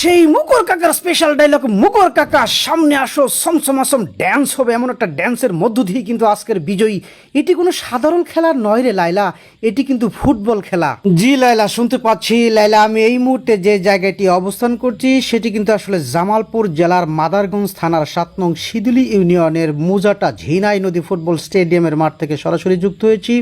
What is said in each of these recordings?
সেই মুকর কাকার special dialogue, মুকর কাকা সামনে আসো, সমসমাসম ড্যান্স হবে, এমন একটা ড্যান্সের মধ্য দিয়ে কিন্তু আজকের বিজয়ী। এটি কোনো সাধারণ খেলা নয় রে লাইলা, এটি কিন্তু ফুটবল খেলা। জি লাইলা, শুনতে পাচ্ছি লাইলা। আমি এই মুহূর্তে যে জায়গাটি অবস্থান করছি সেটি কিন্তু আসলে জামালপুর জেলার মাদারগঞ্জ থানার 7 নং শিদুলি ইউনিয়নের মুজাটা ঝিনাই নদী ফুটবল স্টেডিয়ামের মাঠ থেকে সরাসরি যুক্ত হয়েছি।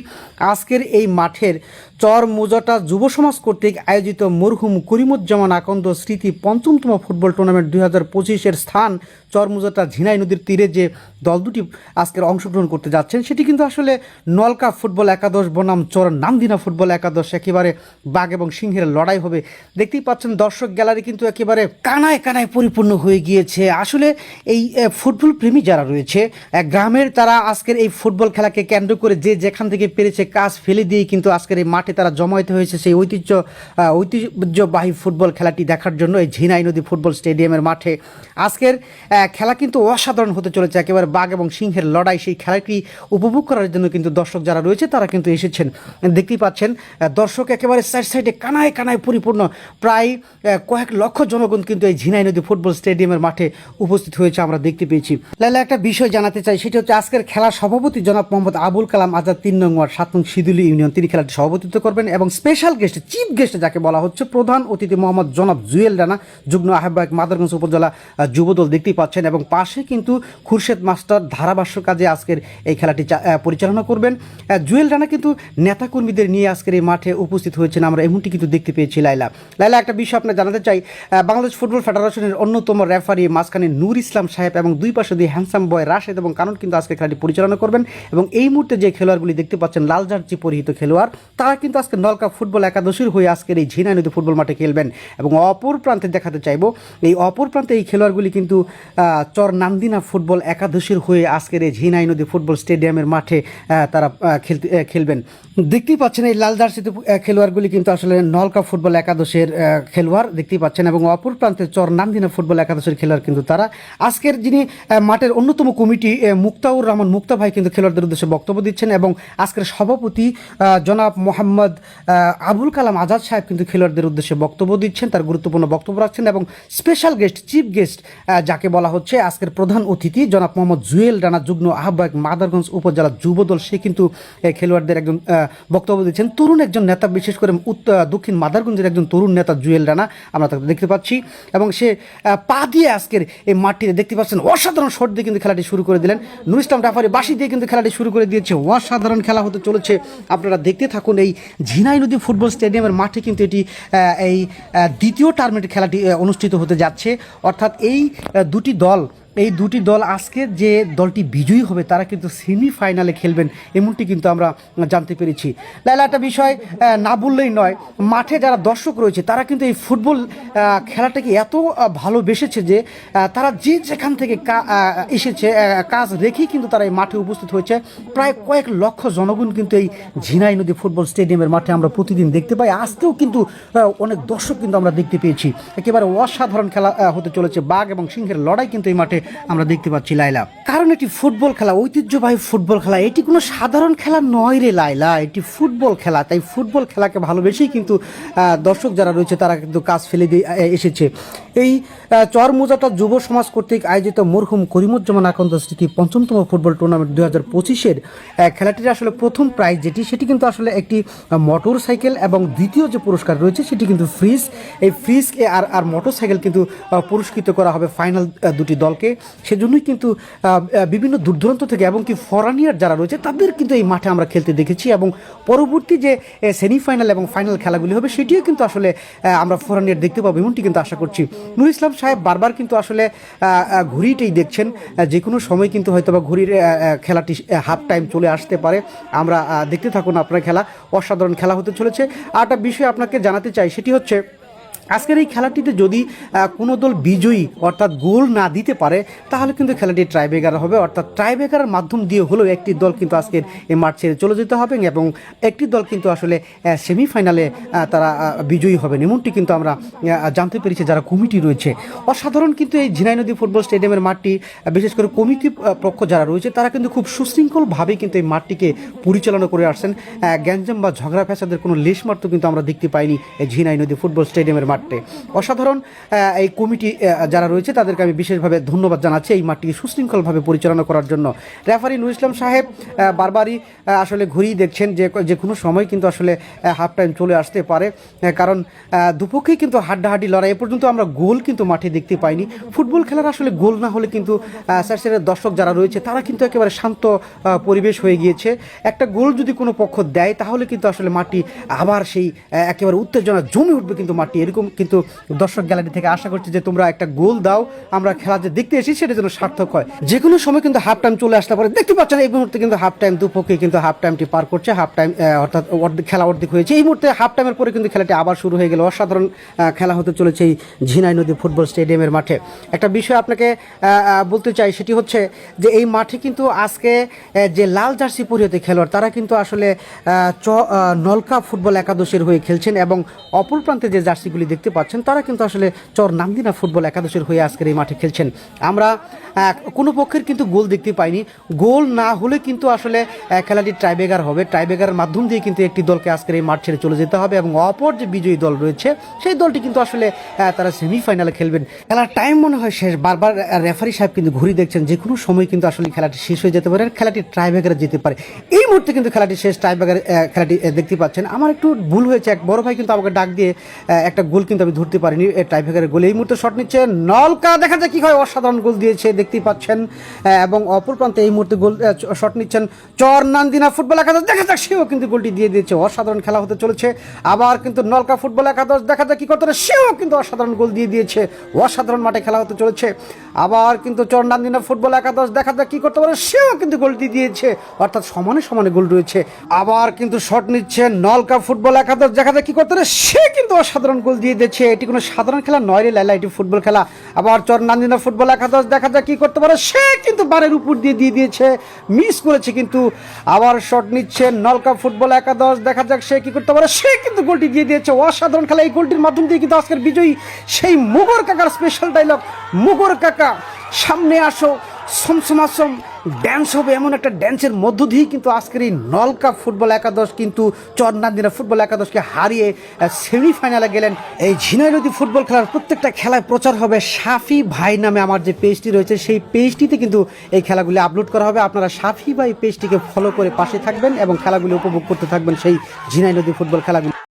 আজকের এই মাঠের চর মুজাটা যুব সমাজ কর্তৃক আয়োজিত মরহুম করিমুজ্জামান আকন্দ স্মৃতি ৫ম ফুটবল টুর্নামেন্ট ২০২৫-এর স্থান চর মুজাটা ঝিনাই নদীর তীরে যে দল দুটি আজকের অংশগ্রহণ করতে যাচ্ছেন সেটি কিন্তু আসলে নলকা ফুটবল একাদশ বনাম চর নান্দিনা ফুটবল একাদশ। একেবারে বাঘ এবং সিংহের লড়াই হবে। দেখতেই পাচ্ছেন দর্শক গ্যালারি কিন্তু একেবারে কানায় কানায় পরিপূর্ণ হয়ে গিয়েছে। আসলে এই ফুটবল প্রেমী যারা রয়েছে গ্রামের, তারা আজকের এই ফুটবল খেলাকে কেন্দ্র করে যে যেখান থেকে পেরেছে কাজ ফেলে দিয়ে কিন্তু আজকের এই মাঠে তারা জমায়েত হয়েছে সেই ঐতিহ্যবাহী ফুটবল খেলাটি দেখার জন্য এই ঝিনাই নদী ফুটবল স্টেডিয়ামের মাঠে। আজকের খেলা কিন্তু অসাধারণ হতে চলেছে, একেবারে বাঘ এবং সিংহের লড়াই। সেই খেলাটি উপভোগ করার জন্য কিন্তু দর্শক যারা রয়েছে তারা কিন্তু এসেছেন। দেখতেই পাচ্ছেন দর্শক একেবারে সাইডে কানায় কানায় পরিপূর্ণ, প্রায় কয়েক লক্ষ জনগণ কিন্তু এই ঝিনাই নদী ফুটবল স্টেডিয়ামের মাঠে উপস্থিত হয়েছে আমরা দেখতে পেয়েছি। লাইলা, একটা বিষয় জানাতে চাই, সেটি হচ্ছে আজকের খেলার সভাপতি জনাব মোহাম্মদ আবুল কালাম আজাদ ৩ নং ওয়ার্ড ৭ নং শিদুলি ইউনিয়ন, তিনি খেলাটি সভাপতিত্ব করবেন। এবং স্পেশাল গেস্ট, চিফ গেস্ট যাকে বলা হচ্ছে, প্রধান অতিথি মোহাম্মদ জনাব জুয়েল রানা, যুগ্ম আহ্বায়ক মাদারগঞ্জ উপজেলা যুবদল। দেখতেই পাচ্ছেন এবং পাশে কিন্তু খুরশেদ মাস্টার ধারাভাষ্য কাজে আজকের এই খেলাটি পরিচালনা করবেন। জুয়েল রানা কিন্তু নেতাকর্মীদের নিয়ে আজকের এই মাঠে উপস্থিত হয়েছেন, আমরা এমনটি কিন্তু দেখতে পেয়েছি। লাইলা, একটা বিষয় আপনার জানাতে চাই, বাংলাদেশ ফুটবল ফেডারেশনের অন্যতম রেফারি মাঝখানে নূর ইসলাম সাহেব এবং দুই পাশে দিয়ে হ্যান্ডসাম বয় রাশেদ এবং কানন কিন্তু আজকে খেলাটি পরিচালনা করবেন। এবং এই মুহূর্তে যে খেলোয়াড়গুলি দেখতে পাচ্ছেন লাল জার্সি পরিহিত খেলোয়াড়, তারা কিন্তু আজকে নলকা ফুটবল একাদশীর হয়ে আজকের এই ঝিনাই নদী ফুটবল মাঠে খেলবেন। এবং অপর প্রান্তে দেখাতে চাইব, এই অপর প্রান্তে এই খেলোয়াড়গুলি কিন্তু চর নান্দিনা ফুটবল একাদশীর হয়ে আজকের এই ঝিনাই নদী ফুটবল স্টেডিয়ামের মাঠে তারা খেলবেন। দেখতেই পাচ্ছেন এই লাল জার্সিতে খেলোয়াড়গুলি কিন্তু আসলে নলকা ফুটবল একাদশের খেলোয়াড় দেখতেই পাচ্ছেন। এবং অপর প্রান্তে চর নান্দিনা ফুটবল একাদশের খেলোয়াড় কিন্তু তারা। আজকের যিনি মাঠের অন্যতম কমিটি মুক্তাউর রহমান মুক্তা ভাই কিন্তু খেলোয়াড়দের উদ্দেশ্যে বক্তব্য দিচ্ছেন। এবং আজকের সভাপতি জনাব মোহাম্মদ আবুল কালাম আজাদ সাহেব কিন্তু খেলোয়াড়দের উদ্দেশ্যে বক্তব্য দিচ্ছেন, তার গুরুত্বপূর্ণ বক্তব্য রাখছেন। এবং স্পেশাল গেস্ট, চিফ গেস্ট যাকে বলা হচ্ছে, আজকের প্রধান অতিথি জনাব মোহাম্মদ জুয়েল রানা, যুগ্ম আহ্বায়ক মাদারগঞ্জ উপজেলা যুবদল, সে কিন্তু খেলোয়াড়দের একজন বক্তব্য দিচ্ছেন। তরুণ একজন নেতা, বিশেষ করে দক্ষিণ মাদারগঞ্জের একজন তরুণ নেতা জুয়েল রানা আমরা তাকে দেখতে পাচ্ছি। এবং সে পা দিয়ে আজকের এই মাঠটিতে দেখতে পাচ্ছেন অসাধারণ শট দিয়ে কিন্তু খেলাটি শুরু করে দিলেন। নুর ইসলাম রাফারি বাঁশি দিয়ে কিন্তু খেলাটি শুরু করে দিয়েছে। অসাধারণ খেলা হতে চলেছে, আপনারা দেখতে থাকুন। এই ঝিনাই নদী ফুটবল স্টেডিয়ামের মাঠে কিন্তু এটি এই দ্বিতীয় টার্মের খেলাটি অনুষ্ঠিত হতে যাচ্ছে। অর্থাৎ এই দুটি দল আজকে যে দলটি বিজয়ী হবে তারা কিন্তু সেমিফাইনালে খেলবেন, এমনটি কিন্তু আমরা জানতে পেরেছি। লাইলা, একটা বিষয় না বললেই নয়, মাঠে যারা দর্শক রয়েছে তারা কিন্তু এই ফুটবল খেলাটাকে এত ভালোবেসেছে যে তারা যে যেখান থেকে এসেছে কাজ রেখেই কিন্তু তারা এই মাঠে উপস্থিত হয়েছে। প্রায় কয়েক লক্ষ জনগণ কিন্তু এই ঝিনাই নদী ফুটবল স্টেডিয়ামের মাঠে আমরা প্রতিদিন দেখতে পাই। আজকেও কিন্তু অনেক দর্শক কিন্তু আমরা দেখতে পেয়েছি। একেবারে অসাধারণ খেলা হতে চলেছে, বাঘ এবং সিংহের লড়াই কিন্তু এই মাঠে আমরা দেখতে পাচ্ছি লাইলা। কারণ এটি ফুটবল খেলা, ঐতিহ্যবাহী ফুটবল খেলা, এটি কোনো সাধারণ খেলা নয় রে লাইলা, এটি ফুটবল খেলা। তাই ফুটবল খেলাকে ভালোবেসেই কিন্তু দর্শক যারা রয়েছে তারা কিন্তু কাজ ফেলে দিয়ে এসেছে। এই চর মুজাটা যুব সমাজ কর্তৃক আয়োজিত মরহুম করিমুজ্জামান আকন্দ স্মৃতি ৫ম ফুটবল টুর্নামেন্ট ২০২৫-এর খেলাটির আসলে প্রথম প্রাইজ সেটি কিন্তু আসলে একটি মোটর সাইকেল, এবং দ্বিতীয় যে পুরস্কার রয়েছে সেটি কিন্তু ফ্রিজ। এই ফ্রিজ আর মোটর সাইকেল কিন্তু পুরস্কৃত করা হবে ফাইনাল দুটি দলকে। সেজন্যই কিন্তু বিভিন্ন দূর দূরান্ত থেকে এবং কি ফরানিয়ার যারা রয়েছে তাদের কিন্তু এই মাঠে আমরা খেলতে দেখেছি। এবং পরবর্তী যে সেমিফাইনাল এবং ফাইনাল খেলাগুলি হবে সেটিও কিন্তু আসলে আমরা ফরানিয়ার দেখতে পাবো, এমনটি কিন্তু আশা করছি। নুর ইসলাম সাহেব বারবার কিন্তু আসলে ঘড়িটাই দেখছেন, যে কোনো সময় কিন্তু হয়তো বা ঘড়ির খেলাটি হাফ টাইম চলে আসতে পারে। আমরা দেখতে থাকুন আপনার খেলা, অসাধারণ খেলা হতে চলেছে। আর একটা বিষয় আপনাকে জানাতে চাই, সেটি হচ্ছে আজকের এই খেলাটিতে যদি কোনো দল বিজয়ী অর্থাৎ গোল না দিতে পারে তাহলে কিন্তু খেলাটি ট্রাইব্রেকার হবে। অর্থাৎ ট্রাইব্রেকারের মাধ্যম দিয়ে হলেও একটি দল কিন্তু আজকের এই মাঠ ছেড়ে চলে যেতে হবে, এবং একটি দল কিন্তু আসলে সেমিফাইনালে তারা বিজয়ী হবেন, এমনটি কিন্তু আমরা জানতে পেরেছি যারা কমিটি রয়েছে। অসাধারণ কিন্তু এই ঝিনাই নদী ফুটবল স্টেডিয়ামের মাঠটি, বিশেষ করে কমিটি পক্ষ যারা রয়েছে তারা কিন্তু খুব সুশৃঙ্খলভাবে কিন্তু এই মাঠটিকে পরিচালনা করে আসছেন। গ্যাঞ্জাম বা ঝগড়া ফ্যাসাদের কোনো লেশমাত্র কিন্তু আমরা দেখতে পাইনি এই ঝিনাই নদী ফুটবল স্টেডিয়ামের মাঠে। মাঠে। অসাধারণ এই কমিটি যারা রয়েছে তাদেরকে আমি বিশেষভাবে ধন্যবাদ জানাচ্ছি এই মাঠটিকে সুশৃঙ্খলভাবে পরিচালনা করার জন্য। রেফারি নুর ইসলাম সাহেব বারবারই আসলে ঘুরিয়ে দেখছেন যে কোনো সময় কিন্তু আসলে হাফ টাইম চলে আসতে পারে, কারণ দুপক্ষেই কিন্তু হাড্ডাহাড্ডি লড়াই। এ পর্যন্ত আমরা গোল কিন্তু মাঠে দেখতে পাইনি। ফুটবল খেলার আসলে গোল না হলে কিন্তু সার্সের দর্শক যারা রয়েছে তারা কিন্তু একেবারে শান্ত পরিবেশ হয়ে গিয়েছে। একটা গোল যদি কোনো পক্ষ দেয় তাহলে কিন্তু আসলে মাঠটি আবার সেই একেবারে উত্তেজনা জমে উঠবে কিন্তু মাঠটি। এরকম কিন্তু দর্শক গ্যালারি থেকে আশা করছি যে তোমরা একটা গোল দাও, আমরা খেলা যে দেখতে এসেছি সেটা যেন সার্থক হয়। যে কোনো সময় কিন্তু হাফ টাইম চলে আসতে পারে। দেখতে পাচ্ছেন এই মুহূর্তে কিন্তু হাফ টাইম দুপক্ষে কিন্তু হাফ টাইমটি পার করছে। হাফ টাইম অর্থাৎ খেলা অর্ধেক হয়েছে। এই মুহূর্তে হাফ টাইমের পরে কিন্তু খেলাটি আবার শুরু হয়ে গেল। অসাধারণ খেলা হতে চলেছে এই ঝিনাই নদী ফুটবল স্টেডিয়ামের মাঠে। একটা বিষয় আপনাকে বলতে চাই, সেটি হচ্ছে যে এই মাঠে কিন্তু আজকে যে লাল জার্সি পরিহিত খেলোয়াড় তারা কিন্তু আসলে নলকা ফুটবল একাদশের হয়ে খেলছেন, এবং অপর প্রান্তে যে জার্সিগুলি দেখতে পাচ্ছেন তারা কিন্তু আসলে চর নান্দিনা ফুটবল একাদশের হয়ে আজকের এই মাঠে খেলছেন। আমরা কোনো পক্ষের কিন্তু গোল দেখতে পাইনি। গোল না হলে কিন্তু আসলে খেলাটি টাইব্রেকার হবে। টাইব্রেকারের মাধ্যম দিয়ে কিন্তু একটি দলকে আজকের এই মাঠ ছেড়ে চলে যেতে হবে, এবং অপর যে বিজয়ী দল রয়েছে সেই দলটি কিন্তু আসলে তারা সেমিফাইনালে খেলবেন। খেলার টাইম মনে হয় শেষ। বারবার রেফারি সাহেব কিন্তু ঘুরে দেখছেন, যে কোনো সময় কিন্তু আসলে খেলাটি শেষ হয়ে যেতে পারে, খেলাটি টাইব্রেকারে যেতে পারে। এই মুহূর্তে কিন্তু খেলাটি শেষ, টাইব্রেকারে খেলাটি দেখতে পাচ্ছেন। আমার একটু ভুল হয়েছে, এক বড় ভাই কিন্তু আমাকে ডাক দিয়ে একটা গোল কিন্তু আমি ধরতে পারিনি, টাইব্রেকারের গোল। এই মুহূর্তে শট নিচ্ছে নলকা, দেখা যায় কি হয়, অসাধারণ গোল দিয়েছে দেখতেই পাচ্ছেন। এবং অপর প্রান্তে এই মুহূর্তে গোল শট নিচ্ছেন চর নান্দিনা ফুটবল একাদশ, দেখা যাক সেও কিন্তু গোলটি দিয়ে দিয়েছে। অসাধারণ খেলা হতে চলেছে। আবার কিন্তু নলকা ফুটবল একাদশ, দেখা যাক কি করতে পারে, সেও কিন্তু অসাধারণ গোল দিয়ে দিয়েছে। অসাধারণ মাঠে খেলা হতে চলেছে। আবার কিন্তু চর নান্দিনা ফুটবল একাদশ, দেখা যাক কি করতে পারে, সেও কিন্তু গোলটি দিয়েছে। অর্থাৎ সমানে সমানে গোল রয়েছে। আবার কিন্তু শট নিচ্ছে নলকা ফুটবল একাদশ, দেখা যাক কি করতে পারে, সে কিন্তু অসাধারণ গোল দিয়ে দিয়েছে। এটি কোনো সাধারণ খেলা নয় রে লাইলা, এটি ফুটবল খেলা। আবার চর নান্দিনা ফুটবল একাদশ, দেখা যাক কি করতে পারে, সে কিন্তু বারের উপর দিয়ে দিয়েছে, মিস করেছে কিন্তু। আবার শট নিচ্ছে নলকা ফুটবল একাদশ, দেখা যাক সে কি করতে পারে, সে কিন্তু গোলটি দিয়ে দিয়েছে। অসাধারণ খেলা। এই গোলটির মাধ্যম দিয়ে কিন্তু আজকের বিজয়ী সেই মুগর কাকার স্পেশাল ডায়লগ, মুগর কাকা সামনে আসো, সমসমাসম ড্যান্স হবে, এমন একটা ড্যান্সের মধ্য দিয়েই কিন্তু আজকের এই নলকা ফুটবল একাদশ কিন্তু চর নান্দিনা ফুটবল একাদশকে হারিয়ে সেমিফাইনালে গেলেন। এই ঝিনাই নদী ফুটবল খেলার প্রত্যেকটা খেলায় প্রচার হবে সাফি ভাই নামে আমার যে পেজটি রয়েছে, সেই পেজটিতে কিন্তু এই খেলাগুলি আপলোড করা হবে। আপনারা সাফি ভাই পেজটিকে ফলো করে পাশে থাকবেন এবং খেলাগুলি উপভোগ করতে থাকবেন, সেই ঝিনাই নদী ফুটবল খেলাগুলি।